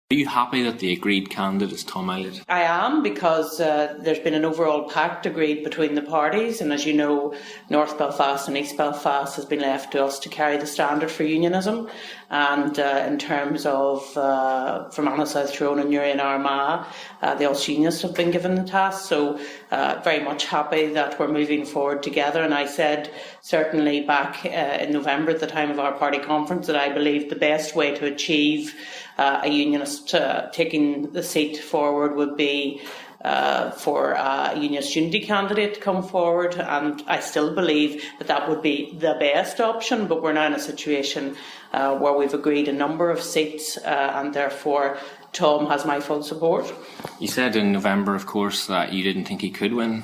Are you happy that the agreed candidate is Tom Elliott? I am, because there's been an overall pact agreed between the parties, and as you know, North Belfast and East Belfast has been left to us to carry the standard for unionism. And in terms of Fermanagh-south Tyrone and Newry and Armagh, the Ulster Unionists have been given the task. So very much happy that we're moving forward together. And I said certainly back in November at the time of our party conference that I believe the best way to achieve a unionist taking the seat forward would be for a unionist unity candidate to come forward, and I still believe that that would be the best option, but we're now in a situation where we've agreed a number of seats and therefore Tom has my full support. You said in November, of course, that you didn't think he could win.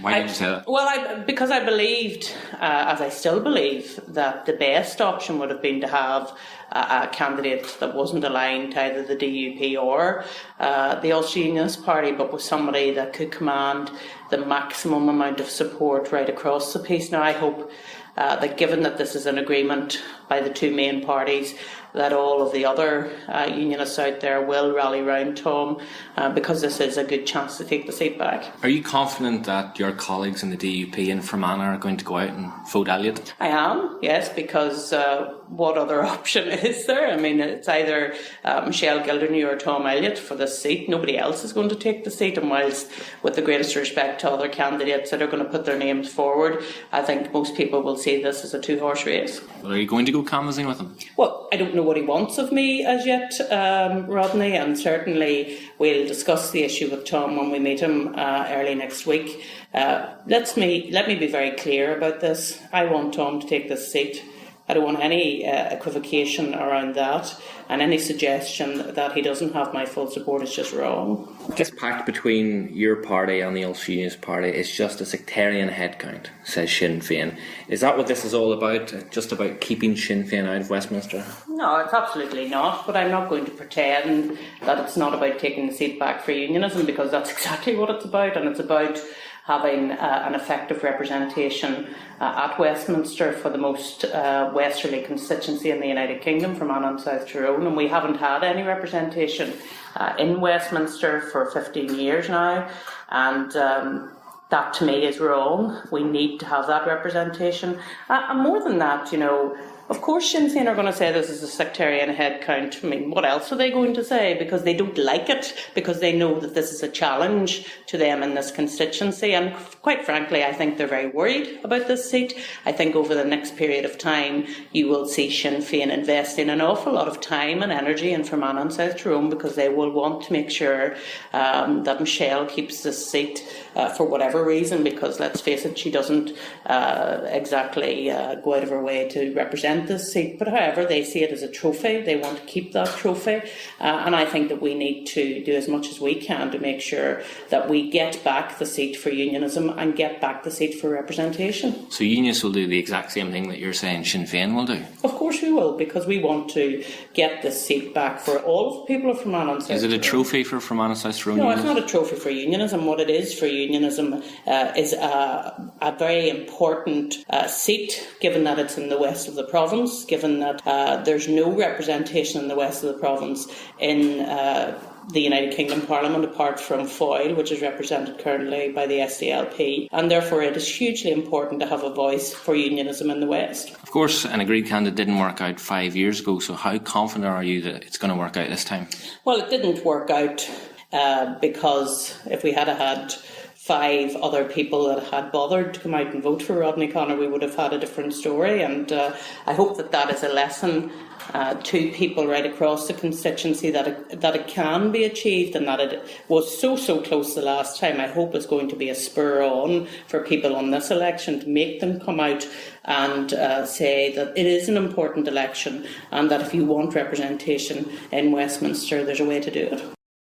Why did you say that? Well, because I believed, as I still believe, that the best option would have been to have a candidate that wasn't aligned to either the DUP or the Ulster Unionist Party, but was somebody that could command the maximum amount of support right across the piece. Now, I hope that given that this is an agreement by the two main parties, that all of the other unionists out there will rally round Tom, because this is a good chance to take the seat back. Are you confident that your colleagues in the DUP in Fermanagh are going to go out and vote Elliott? I am, yes, because what other option is there? I mean, it's either Michelle Gildernew or Tom Elliott for this seat. Nobody else is going to take the seat, and whilst with the greatest respect to other candidates that are going to put their names forward, I think most people will see this as a two-horse race. Well, are you going to go canvassing with him? Well, I don't know what he wants of me as yet, Rodney, and certainly we'll discuss the issue with Tom when we meet him early next week. Let me be very clear about this. I want Tom to take this seat. I don't want any equivocation around that, and any suggestion that he doesn't have my full support is just wrong. This pact between your party and the Ulster Unionist Party is just a sectarian headcount, says Sinn Fein. Is that what this is all about? Just about keeping Sinn Fein out of Westminster? No, it's absolutely not, but I'm not going to pretend that it's not about taking the seat back for unionism, because that's exactly what it's about, and it's about having an effective representation at Westminster for the most westerly constituency in the United Kingdom, Fermanagh-south Tyrone, and we haven't had any representation in Westminster for 15 years now, and that to me is wrong. We need to have that representation. And more than that, you know, of course Sinn Féin are going to say this is a sectarian headcount. I mean, what else are they going to say? Because they don't like it, because they know that this is a challenge to them in this constituency. And quite frankly, I think they're very worried about this seat. I think over the next period of time, you will see Sinn Féin investing an awful lot of time and energy in Fermanagh-south Tyrone, because they will want to make sure that Michelle keeps this seat for whatever reason, because let's face it, she doesn't exactly go out of her way to represent this seat. But however, they see it as a trophy. They want to keep that trophy, and I think that we need to do as much as we can to make sure that we get back the seat for unionism and get back the seat for representation. So unionists will do the exact same thing that you're saying Sinn Féin will do? Of course we will, because we want to get this seat back for all of the people of Fermanagh-south. Is it a trophy for Fermanagh-south Tyrone? No, it's not a trophy for unionism. What it is for unionism is a very important seat, given that it's in the west of the province, given that there's no representation in the west of the province in the United Kingdom Parliament apart from Foyle, which is represented currently by the SDLP, and therefore it is hugely important to have a voice for unionism in the West. Of course, an agreed candidate didn't work out 5 years ago, so how confident are you that it's going to work out this time? Well, it didn't work out because if we had had 5 other people that had bothered to come out and vote for Rodney Connor, we would have had a different story, and I hope that that is a lesson to people right across the constituency that it can be achieved, and that it was so close the last time. I hope it's going to be a spur on for people on this election to make them come out and say that it is an important election, and that if you want representation in Westminster, there's a way to do it.